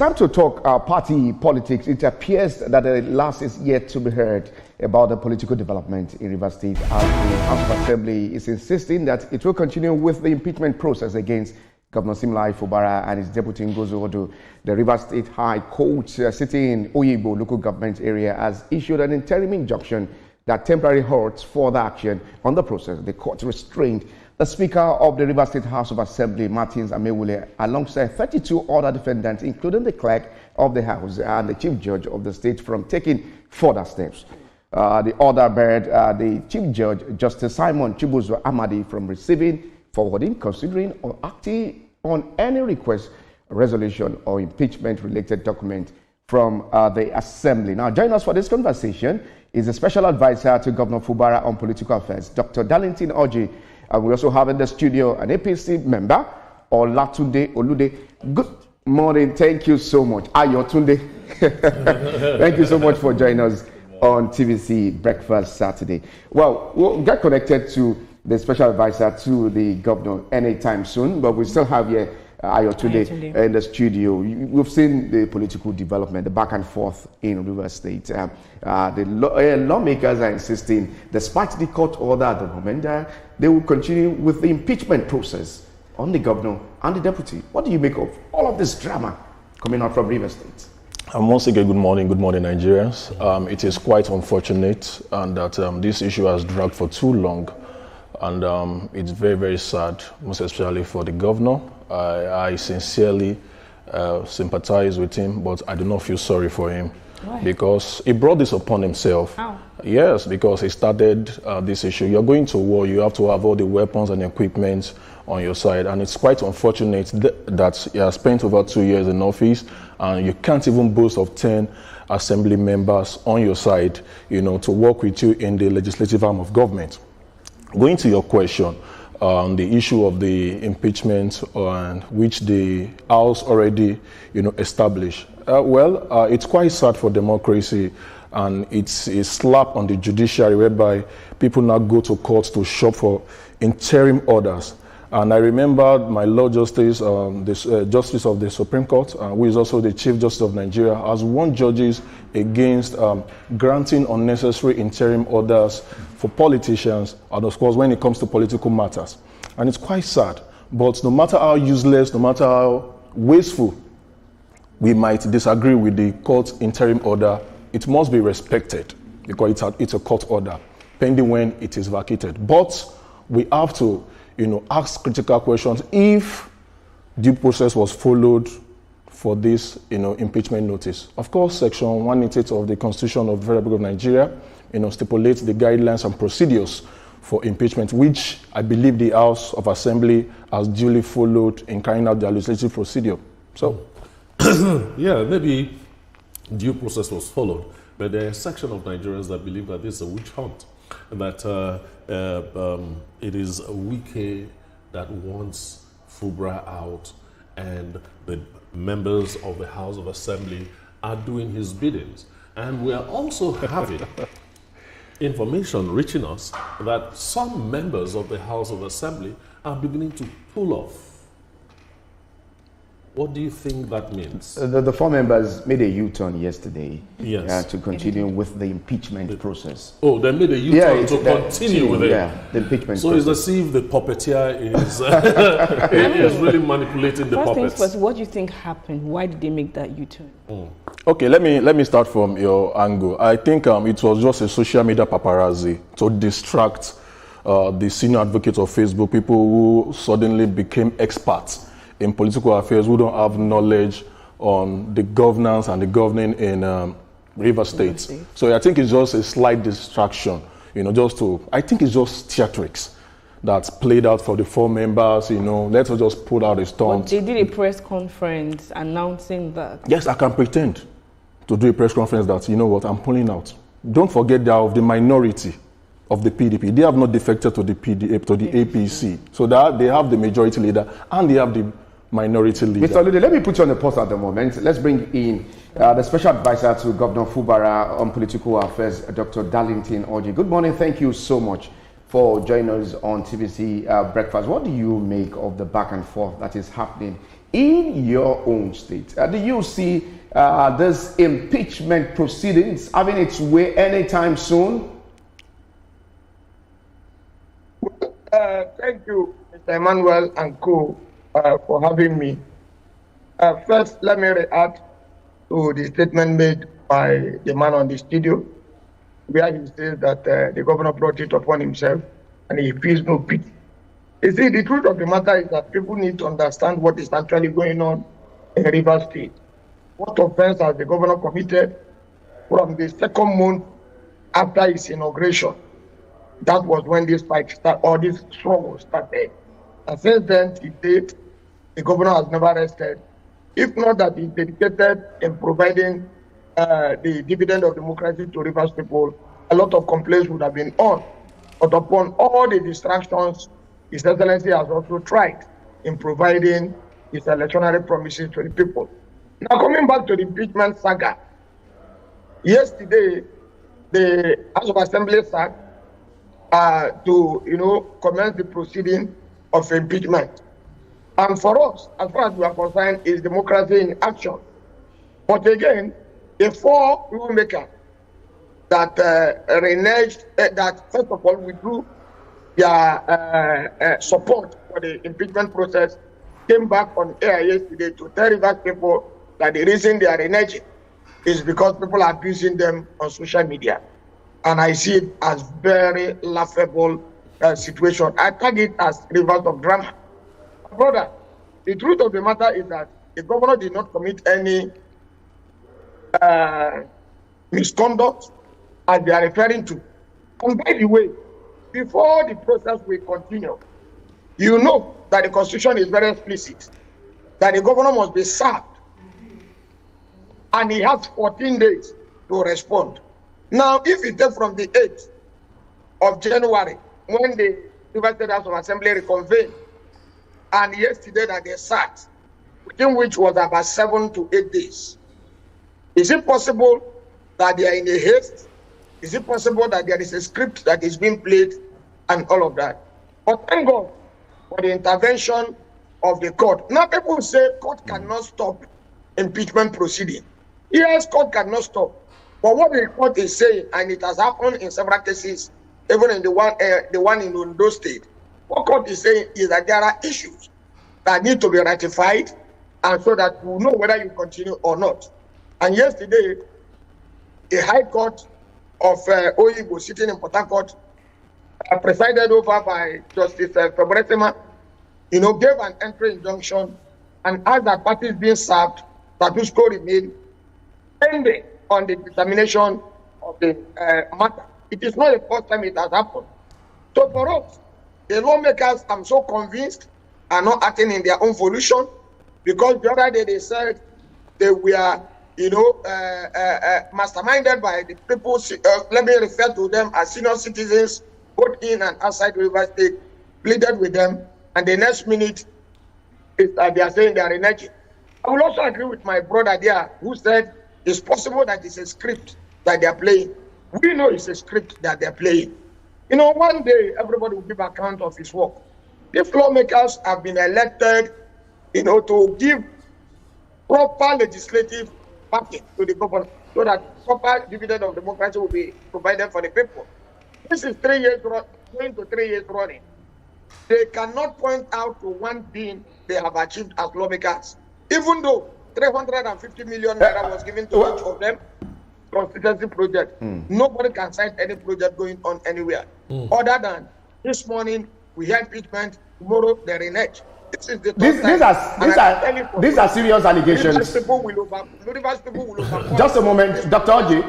time to talk party politics. It appears that the last is yet to be heard about the political development in Rivers State, as the House of Assembly is insisting that it will continue with the impeachment process against Governor Siminalayi Fubara and his deputy Ngozi Odu. The Rivers State High Court, sitting in Oyigbo local government area, has issued an interim injunction that temporarily halts further action on the process. The court restrained the Speaker of the Rivers State House of Assembly, Martins Amewule, alongside 32 other defendants, including the clerk of the House and the Chief Judge of the state, from taking further steps. The order barred the Chief Judge, Justice Simon Chibuzo Amadi, from receiving, forwarding, considering, or acting on any request, resolution, or impeachment-related document from the Assembly. Now, join us for this conversation is a special advisor to Governor Fubara on political affairs, Dr. Darlington Oji. We also have in the studio an APC member, Olatunde Olude. Good morning. Thank you so much. Ayotunde. Thank you so much for joining us on TVC Breakfast Saturday. Well, we'll get connected to the special advisor to the governor anytime soon, but we still have here Ayotunde in the studio. We've seen the political development, the back and forth in Rivers State. The lawmakers are insisting, despite the court order at the moment, they will continue with the impeachment process on the governor and the deputy. What do you make of all of this drama coming out from Rivers State? Once again, good morning, Nigerians. It is quite unfortunate and that this issue has dragged for too long, and it's very, very sad, most especially for the governor. I sincerely sympathize with him, but I do not feel sorry for him. Why? Because he brought this upon himself. How? Yes, because he started this issue. You're going to war, you have to have all the weapons and equipment on your side, and it's quite unfortunate that he has spent over 2 years in office and you can't even boast of 10 assembly members on your side, to work with you in the legislative arm of government. Going to your question, the issue of the impeachment, which the House already, established. It's quite sad for democracy, and it's a slap on the judiciary, whereby people now go to court to shop for interim orders. And I remember my Lord Justice, Justice of the Supreme Court, who is also the Chief Justice of Nigeria, has warned judges against granting unnecessary interim orders for politicians, and of course when it comes to political matters. And it's quite sad, but no matter how useless, no matter how wasteful we might disagree with the court's interim order, it must be respected because it's a court order, pending when it is vacated. But we have to ask critical questions if due process was followed for this, impeachment notice. Of course, Section 188 of the Constitution of the Federal Republic of Nigeria, stipulates the guidelines and procedures for impeachment, which I believe the House of Assembly has duly followed in carrying out their legislative procedure. So, yeah, maybe due process was followed, but there are a section of Nigerians that believe that this is a witch hunt, and that it is a Wike that wants Fubara out, and the members of the House of Assembly are doing his biddings. And we are also having information reaching us that some members of the House of Assembly are beginning to pull off. What do you think that means? The four members made a U-turn yesterday, yes, to continue with the impeachment process. Oh, they made a U-turn to continue with it. Yeah, the impeachment so process. It's as if the puppeteer is really manipulating the puppets. First things first, what do you think happened? Why did they make that U-turn? Okay, let me start from your angle. I think it was just a social media paparazzi to distract the senior advocates of Facebook, people who suddenly became experts in political affairs, who don't have knowledge on the governance and the governing in Rivers State. So I think it's just a slight distraction, I think it's just theatrics that's played out for the four members, let's just put out a stunt. But they did a press conference announcing that. Yes, I can pretend to do a press conference that, I'm pulling out. Don't forget they are of the minority of the PDP. They have not defected to the APC. So that they have the majority leader and they have the minority leader. Mr. Olude, let me put you on the post at the moment. Let's bring in the special advisor to Governor Fubara on political affairs, Dr. Darlington Oji. Good morning. Thank you so much for joining us on TVC Breakfast. What do you make of the back and forth that is happening In your own state, do you see this impeachment proceedings having its way anytime soon? Thank you, Mr. Emmanuel and co, for having me. First, let me react to the statement made by the man on the studio, where he says that the governor brought it upon himself and he feels no pity. You see, the truth of the matter is that people need to understand what is actually going on in Rivers State. What offense has the governor committed from the second month after his inauguration? That was when this fight started, or this struggle started. And since then, to date, the governor has never rested. If not that he's dedicated in providing the dividend of democracy to Rivers people, a lot of complaints would have been on. But upon all the distractions, His Excellency has also tried in providing his electoral promises to the people. Now, coming back to the impeachment saga, yesterday, the House of Assembly sat to, commence the proceeding of impeachment. And for us, as far as we are concerned, is democracy in action. But again, the four lawmakers that reneged, that first of all withdrew their support for the impeachment process, came back on air yesterday to tell Rivers people that the reason they are reneging is because people are abusing them on social media. And I see it as very laughable situation. I tag it as rivers of drama. Brother, the truth of the matter is that the governor did not commit any misconduct as they are referring to. And by the way, before the process will continue, you know that the Constitution is very explicit that the governor must be served and he has 14 days to respond. Now, if you take from the 8th of January, when the Rivers State House of Assembly reconvened, and yesterday that they sat, within which was about 7 to 8 days, is it possible that they are in a haste? Is it possible that there is a script that is being played and all of that? But thank God for the intervention of the court. Now people say court cannot stop impeachment proceeding. Yes, court cannot stop. But what the court is saying, and it has happened in several cases, even in the one in Ondo State, what court is saying is that there are issues that need to be ratified, and so that we know whether you continue or not. And yesterday, the High Court of Oyibo, sitting in Port Harcourt, presided over by Justice Fubara, gave an entry injunction and asked that parties being served status quo remain pending on the determination of the matter. It is not the first time it has happened. So for us, the lawmakers, I'm so convinced, are not acting in their own volition, because the other day they said they were, masterminded by the people. Let me refer to them as senior citizens, both in and outside Rivers State, pleaded with them, and the next minute they are saying they are reneging. I will also agree with my brother there, who said it's possible that it's a script that they are playing. We know it's a script that they're playing. One day everybody will give account of his work. If lawmakers have been elected, to give proper legislative backing to the government, so that proper dividend of democracy will be provided for the people. This is 3 years, going to 3 years running. They cannot point out to one thing they have achieved as lawmakers, even though 350 million naira was given to each of them constituency project. Nobody can cite any project going on anywhere, other than this morning we had impeachment, tomorrow they renege. This is the these are serious allegations. Just a moment, Dr. Oji.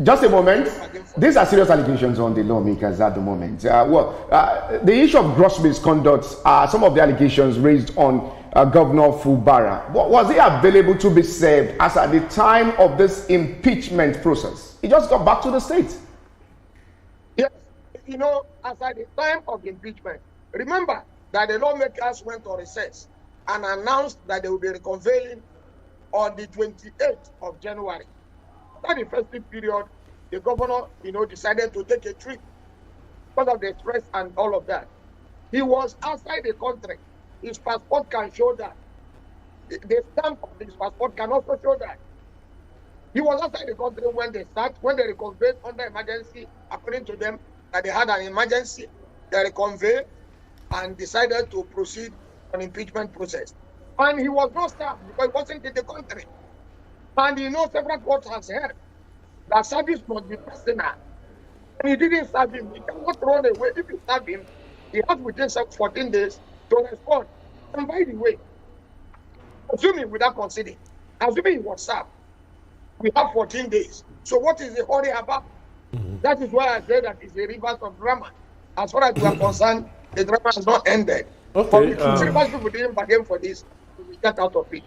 Just a moment. These are serious allegations on the lawmakers at the moment. The issue of gross misconduct are some of the allegations raised on Governor Fubara. Was he available to be served as at the time of this impeachment process? He just got back to the state. Yes, as at the time of the impeachment, remember that the lawmakers went on recess and announced that they will be reconvening on the 28th of January. After the festive period, the governor, decided to take a trip because of the stress and all of that. He was outside the country his passport can show that. The stamp of his passport can also show that. He was outside the country when they reconvened under emergency, according to them, that they had an emergency. They reconvened and decided to proceed on impeachment process. And he was not served because he wasn't in the country. And several courts have said that service must be personal. And he didn't serve him. He cannot run away. If you serve him, he has within 14 days to respond. And by the way, assuming without considering, assuming he was served, we have 14 days. So what is the hurry about? That is why I say that it's a reverse of drama. As far as we are concerned, the drama has not ended. Okay. But people didn't bargain for this. We get out of it.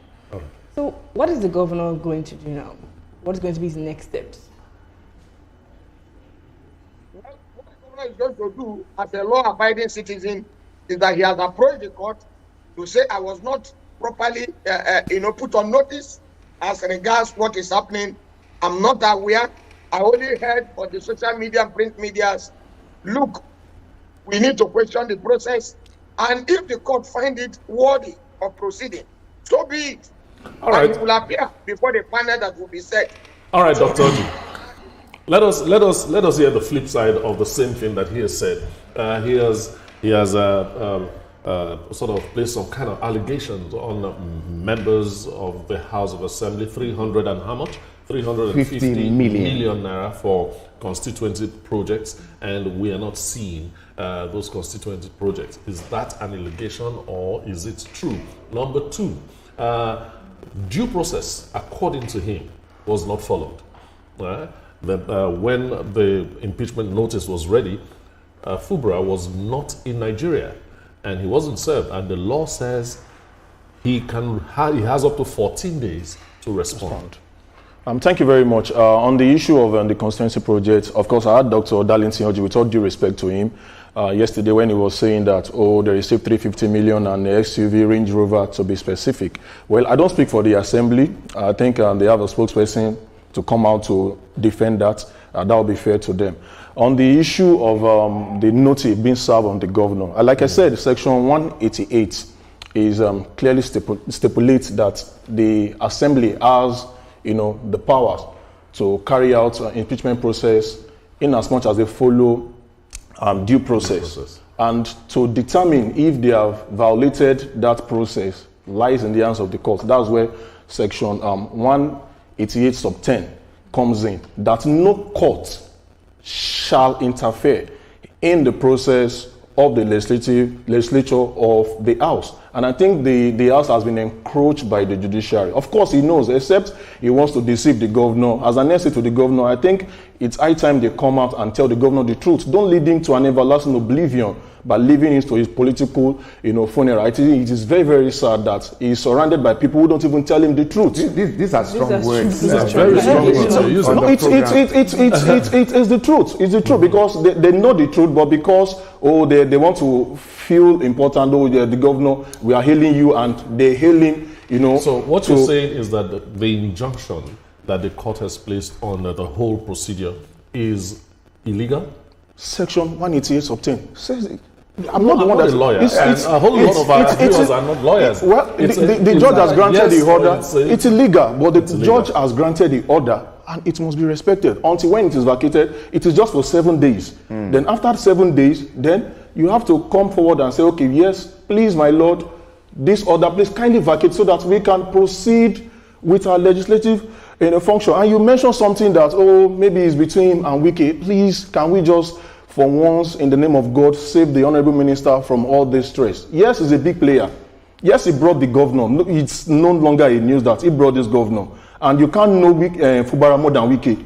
So what is the governor going to do now? What is going to be his next steps? Well, what the governor is going to do as a law-abiding citizen is that he has approached the court to say I was not properly put on notice as regards what is happening. I'm not aware. I only heard on the social media and print medias, look, we need to question the process. And if the court find it worthy of proceeding, so be it. All right. And it will appear before the panel that will be set. All right, Dr. Odu. Let us hear the flip side of the same thing that he has said. He has sort of placed some kind of allegations on members of the House of Assembly, 300 and how much? 350 million naira for constituency projects, and we are not seeing those constituency projects. Is that an allegation or is it true? Number two, due process, according to him, was not followed. When the impeachment notice was ready, Fubara was not in Nigeria and he wasn't served, and the law says he has up to 14 days to respond. Thank you very much. On the issue of the constituency project, of course, I had Dr. Darlington Oji, with all due respect to him, yesterday when he was saying that, they received 350 million and the XUV Range Rover, to be specific. Well, I don't speak for the Assembly. I think they have a spokesperson to come out to defend that. That will be fair to them. On the issue of the notice being served on the governor, like I said, Section 188 is clearly stipulates that the Assembly has the powers to carry out impeachment process in as much as they follow due process. And to determine if they have violated that process lies in the hands of the court. That's where Section 188 sub 10 comes in, that no court shall interfere in the process of the legislature of the House. And I think the House has been encroached by the judiciary. Of course, he knows, except he wants to deceive the governor. As an essay to the governor, I think it's high time they come out and tell the governor the truth. Don't lead him to an everlasting oblivion by leaving him to his political, funeral. I think it is very, very sad that he is surrounded by people who don't even tell him the truth. These are strong words. These are very strong words. No, it's the truth. It's the truth because they know the truth, but because they want to feel important. The governor, we are hailing you, and they hail him. So what you're saying is that the injunction that the court has placed on the whole procedure is illegal? Section 188 sub 10 says it. I'm not the one that's a lawyer. A whole lot of our viewers are not lawyers. Well, the judge has granted the order. It's illegal, but the judge has granted the order, and it must be respected. Until when it is vacated, it is just for 7 days. Then after 7 days, then you have to come forward and say, okay, yes, please, my lord, this order, please kindly vacate so that we can proceed with our legislative function. And you mentioned something that, maybe it's between him and Wike. Please, can we just, for once, in the name of God, save the honorable minister from all this stress? Yes, he's a big player. Yes, he brought the governor. It's no longer a news that he brought this governor. And you can't know Fubara more than Wike.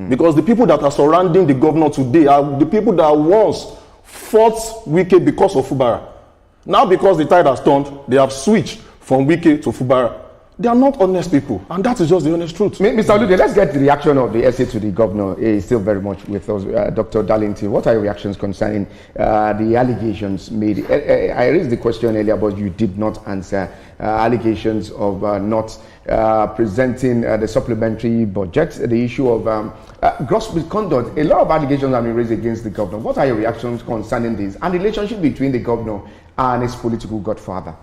Because the people that are surrounding the governor today are the people that once fought Wike because of Fubara. Now, because the tide has turned, they have switched from Wike to Fubara. They are not honest people, and that is just the honest truth. Mr. Odu, let's get the reaction of the essay to the governor. He is still very much with us. Dr. Darlington, what are your reactions concerning the allegations made? I raised the question earlier, but you did not answer. Allegations of not presenting the supplementary budget, the issue of gross misconduct. A lot of allegations have been raised against the governor. What are your reactions concerning this, and the relationship between the governor and his political godfather?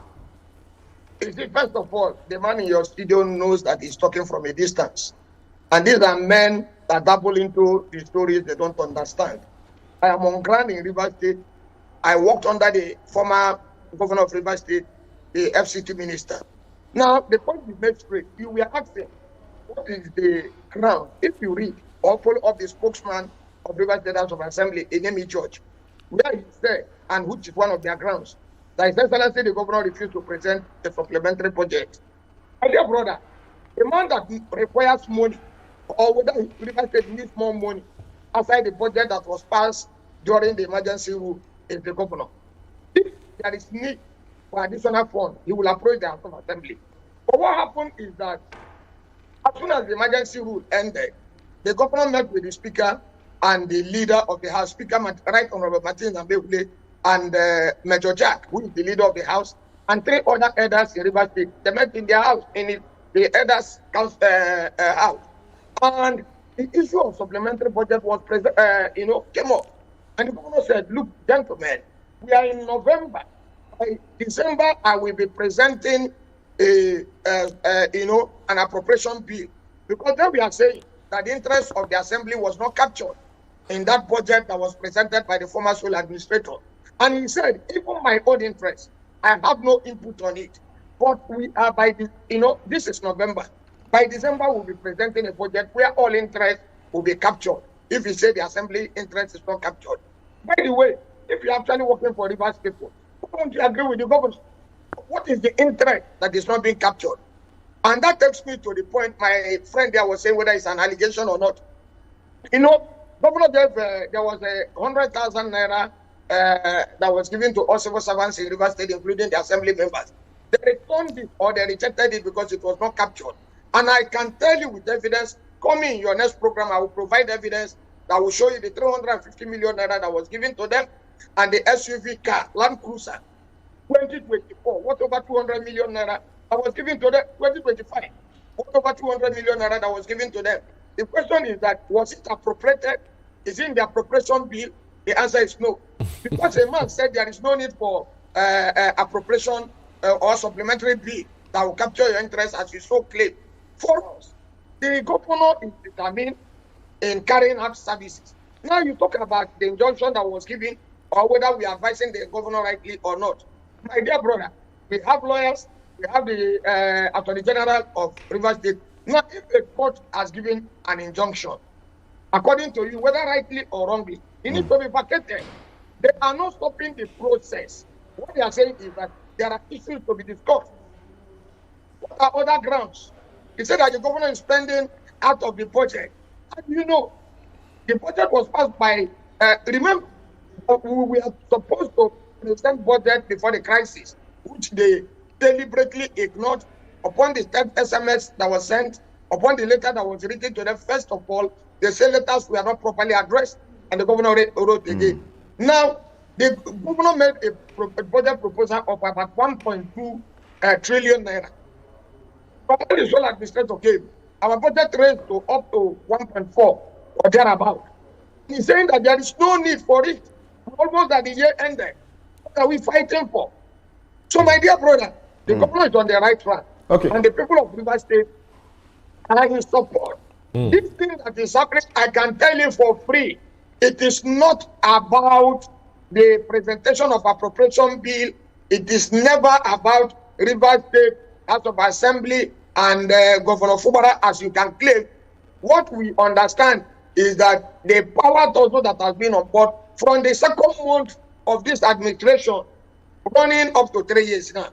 You see, first of all, the man in your studio knows that he's talking from a distance. And these are men that dabble into the stories they don't understand. I am on ground in Rivers State. I worked under the former governor of Rivers State, the FCT minister. Now, the point is made straight. You were asking, what is the ground? If you read or follow up the spokesman of Rivers State House of Assembly, Enemi George, where he said, and which is one of their grounds, that His Excellency the governor refused to present a supplementary budget. My dear brother, a man that requires money, or whether Rivers State needs more money, aside the budget that was passed during the emergency rule, is the governor. If there is need for additional funds, he will approach the House of Assembly. But what happened is that as soon as the emergency rule ended, the governor met with the speaker and the leader of the House, Speaker Right Honorable Martin Zambewule, and Major Jack, who is the leader of the House, and 3 other elders in Rivers State. They met in their house, in the elders' house. And the issue of supplementary budget was came up. And the governor said, look, gentlemen, we are in November. By December, I will be presenting an appropriation bill. Because then we are saying that the interest of the assembly was not captured in that budget that was presented by the former sole administrator. And he said, even my own interest, I have no input on it. But we are this is November. By December, we'll be presenting a budget where all interest will be captured. If you say the assembly interest is not captured. By the way, if you're actually working for Rivers people, why don't you agree with the governor? What is the interest that is not being captured? And that takes me to the point my friend there was saying whether it's an allegation or not. Governor gave, there was 100,000 naira that was given to all civil servants in Rivers State, including the assembly members. They returned it or they rejected it because it was not captured. And I can tell you with evidence, coming in your next program, I will provide evidence that will show you the 350 million naira that was given to them and the SUV car, Land Cruiser, 2024, what over 200 million naira that was given to them, 2025, what over 200 million naira that was given to them. The question is that, was it appropriated? Is it in the appropriation bill? The answer is no. Because a man said there is no need for appropriation or supplementary bill that will capture your interest as you so claim. For us, the governor is determined in carrying out services. Now you talk about the injunction that was given or whether we are advising the governor rightly or not. My dear brother, we have lawyers, we have the Attorney General of Rivers State. Now, if a court has given an injunction, according to you, whether rightly or wrongly, it needs to be vacated. They are not stopping the process. What they are saying is that there are issues to be discussed. What are other grounds? He said that the governor is spending out of the budget. How do you know? The budget was passed by, remember, we are supposed to present budget before the crisis, which they deliberately ignored. Upon the third SMS that was sent, upon the letter that was written to them, first of all, they say letters were not properly addressed, and the governor wrote again. Now, the governor made a budget proposal of about 1.2 trillion naira. But when the sole administrator came, our budget raised to up to 1.4 or thereabout. He's saying that there is no need for it. Almost at the year ended. What are we fighting for? So, my dear brother, the governor is on the right track. Okay. And the people of Rivers State are in support. This thing that is happening, I can tell you for free, it is not about the presentation of appropriation bill. It is never about Rivers State House of Assembly and Governor Fubara, as you can claim. What we understand is that the power also that has been on board from the second month of this administration, running up to 3 years now.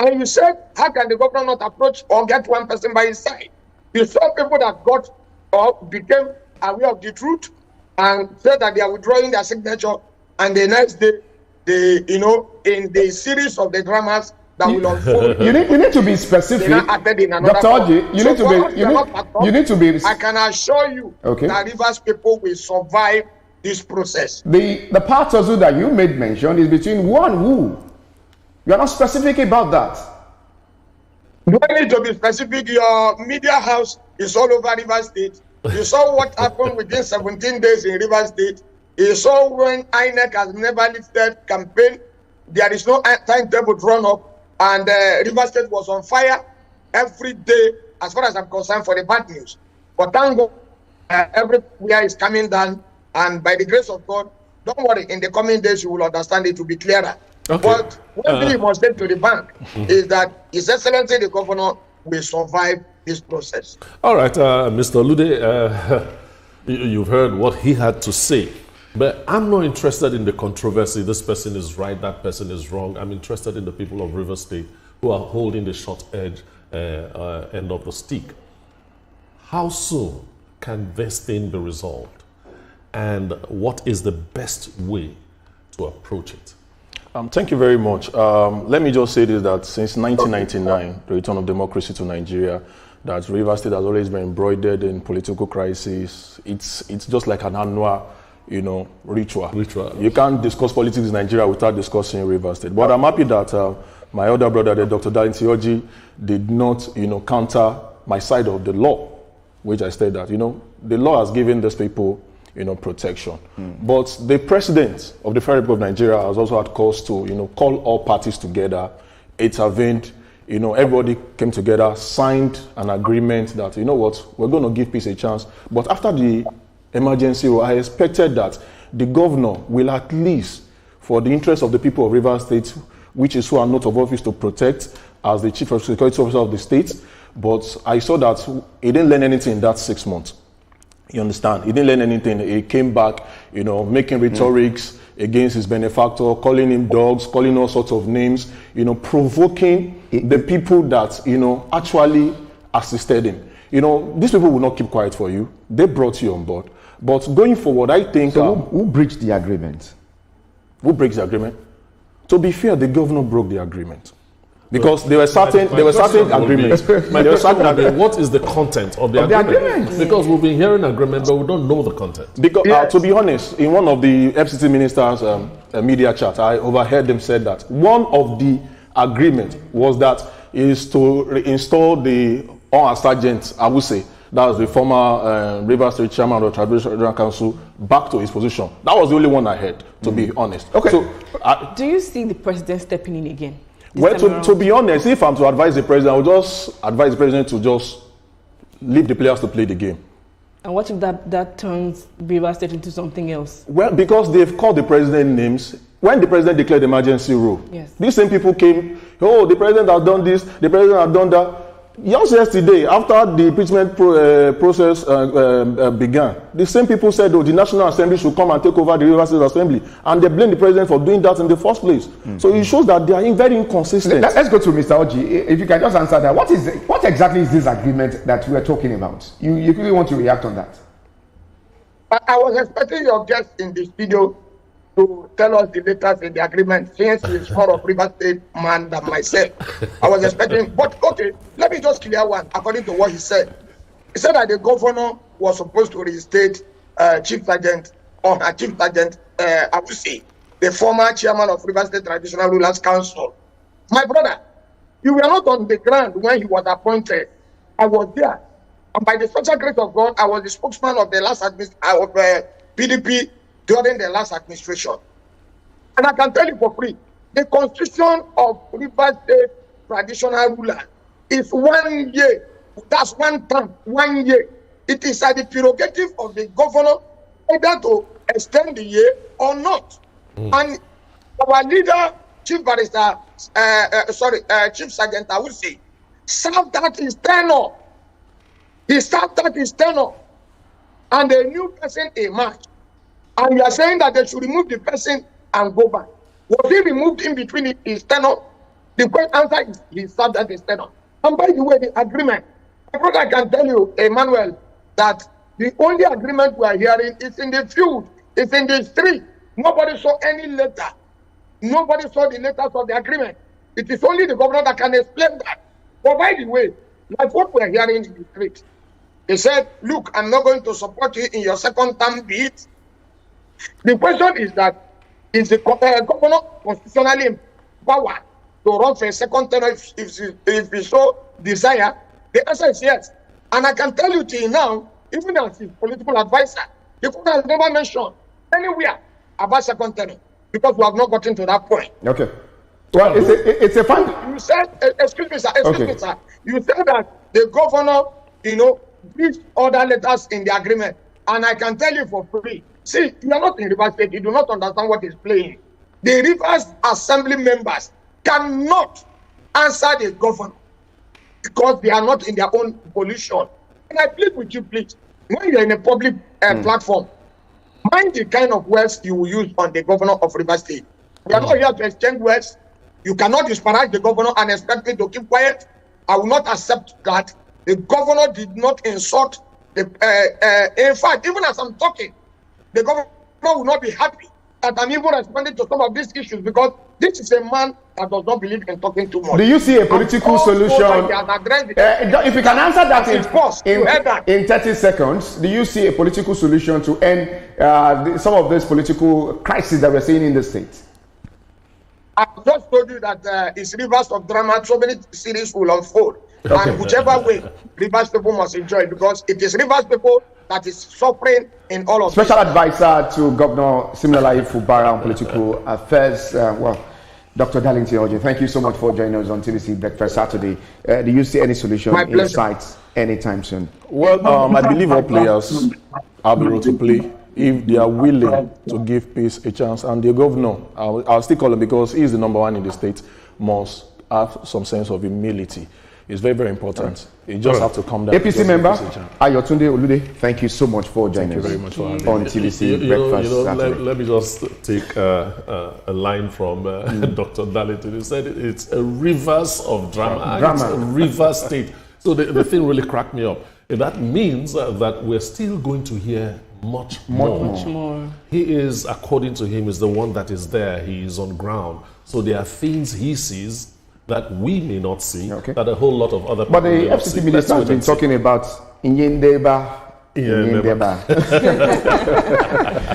And you said, how can the governor not approach or get one person by his side? You saw people that got or became aware of the truth and said that they are withdrawing their signature, and the next day, in the series of the dramas that will unfold. You need to be specific. Dr. Oji, you need to be. I can assure you that Rivers people will survive this process. The part also that you made mention is between who and who. You are not specific about that. You don't need to be specific. Your media house is all over Rivers State. You saw what happened within 17 days in Rivers State. You saw when INEC has never lifted campaign there is no timetable drawn up, and River State was on fire every day, as far as I'm concerned, for the bad news. But thank God, everywhere is coming down, and by the grace of God, don't worry, in the coming days you will understand it will be clearer. Okay. But one thing you must say to the bank is that His Excellency the Governor will survive this process. All right, Mr. Olude, you've heard what he had to say. But I'm not interested in the controversy. This person is right, that person is wrong. I'm interested in the people of River State who are holding the short edge end of the stick. How soon can this thing be resolved? And what is the best way to approach it? Thank you very much. Let me just say this, that since 1999, the return of democracy to Nigeria, that River State has always been embroidered in political crisis. It's just like an annual, ritual. You can't discuss politics in Nigeria without discussing River State. But I'm happy that my elder brother, Dr. Darlington Oji, did not, counter my side of the law, which I said that, the law has given these people protection. But the president of the Federal Republic of Nigeria has also had cause to, call all parties together, intervened, everybody came together, signed an agreement that, we're going to give peace a chance. But after the emergency, I expected that the governor will at least, for the interest of the people of Rivers State, which is who are not of office to protect as the chief of security officer of the state, but I saw that he didn't learn anything in that 6 months. You understand? He didn't learn anything. He came back, making rhetorics against his benefactor, calling him dogs, calling all sorts of names, provoking the people that, actually assisted him. These people will not keep quiet for you. They brought you on board. But going forward, I think... So who breached the agreement? Who breaks the agreement? To be fair, the governor broke the agreement. Because there were certain agreements. What is the content of the agreement? Because we've been hearing agreement, but we don't know the content. Because, to be honest, in one of the FCT ministers' media chat, I overheard them said that one of the agreement was that is to reinstall the sergeant, I would say, that was the former Rivers State chairman of the Tribunal Council, back to his position. That was the only one I heard, to be honest. Okay. So, do you see the president stepping in again? Well, to be honest, if I'm to advise the president, I would just advise the president to just leave the players to play the game. And what if that turns Rivers State into something else? Well, because they've called the president names. When the president declared the emergency rule, yes, these same people came, the president has done this, the president has done that. Just yesterday, after the impeachment process began, the same people said, the National Assembly should come and take over the River State Assembly. And they blame the president for doing that in the first place. So it shows that they are very inconsistent. Let's go to Mr. Oji. If you can just answer that. What exactly is this agreement that we are talking about? You really want to react on that? I was expecting your guest in the studio to tell us the latest in the agreement, since he's more of River State man than myself. I was expecting, but okay, let me just clear one according to what he said. He said that the governor was supposed to reinstate Chief Sergeant Abusi, the former chairman of River State Traditional Rulers Council. My brother, you were not on the ground when he was appointed. I was there. And by the special grace of God, I was the spokesman of the last PDP during the last administration. And I can tell you for free, the constitution of River State Traditional Ruler is 1 year. That's one term, 1 year. It is at the prerogative of the governor either to extend the year or not. And our leader, Chief Sergeant Awusi, served that his tenure. He served that his tenure. And a new person emerged. And you are saying that they should remove the person and go back. Was he removed in between his tenure? The correct answer is he served at his tenure. And by the way, the agreement, my brother, I can tell you, Emmanuel, that the only agreement we are hearing is in the field, it's in the street. Nobody saw any letter. Nobody saw the letters of the agreement. It is only the governor that can explain that. But by the way, like what we are hearing in the street, he said, look, I'm not going to support you in your second term bid. The question is that, is the governor constitutionally empowered to run for a second term if he so desire? The answer is yes. And I can tell you till now, even as his political advisor, the governor has never mentioned anywhere about second term. because we have not gotten to that point. Okay. Well, it's a fund. You said, excuse me, sir. Excuse me, sir. You said that the governor, breached other letters in the agreement, and I can tell you for free. See, you are not in Rivers State. You do not understand what is playing. The Rivers Assembly members cannot answer the governor because they are not in their own position. And I plead with you, please, when you are in a public platform, mind the kind of words you will use on the governor of Rivers State. We are not here to exchange words. You cannot disparage the governor and expect me to keep quiet. I will not accept that. The governor did not insult the. In fact, even as I'm talking, the governor will not be happy that I'm even responding to some of these issues because this is a man that does not believe in talking too much. Do you see a political solution? If you can answer that in 30 seconds, do you see a political solution to end some of this political crisis that we're seeing in the state? I just told you that it's rivers of drama, so many series will unfold. Okay. And whichever way, Rivers people must enjoy it because it is Rivers people that is suffering in all of Special this. advisor to Governor Siminalayi Fubara on political affairs. Dr. Darlington Ojo, thank you so much for joining us on TVC Breakfast Saturday. Do you see any solution in sight anytime soon? Well, I believe all players have a role to play if they are willing to give peace a chance. And the governor, I'll still call him because he's the number one in the state, must have some sense of humility. It's very, very important. You just have to come down. APC member, Ayotunde Olude, thank you so much for joining us. Thank you very much for having on TVC Breakfast. Let me just take a line from Dr. Darlington. He said it's a rivers of drama. It's a river state. So the thing really cracked me up. And that means that we're still going to hear much more. He is, according to him, is the one that is there. He is on ground. So there are things he sees that we may not see, that a whole lot of other people may not see. But the FCT minister has been talking about Inyendeba.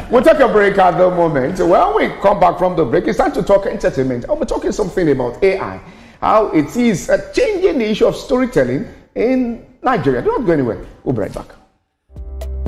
We'll take a break at the moment. When we come back from the break, it's time to talk entertainment. I'll be talking something about AI, how it is changing the issue of storytelling in Nigeria. Do not go anywhere. We'll be right back.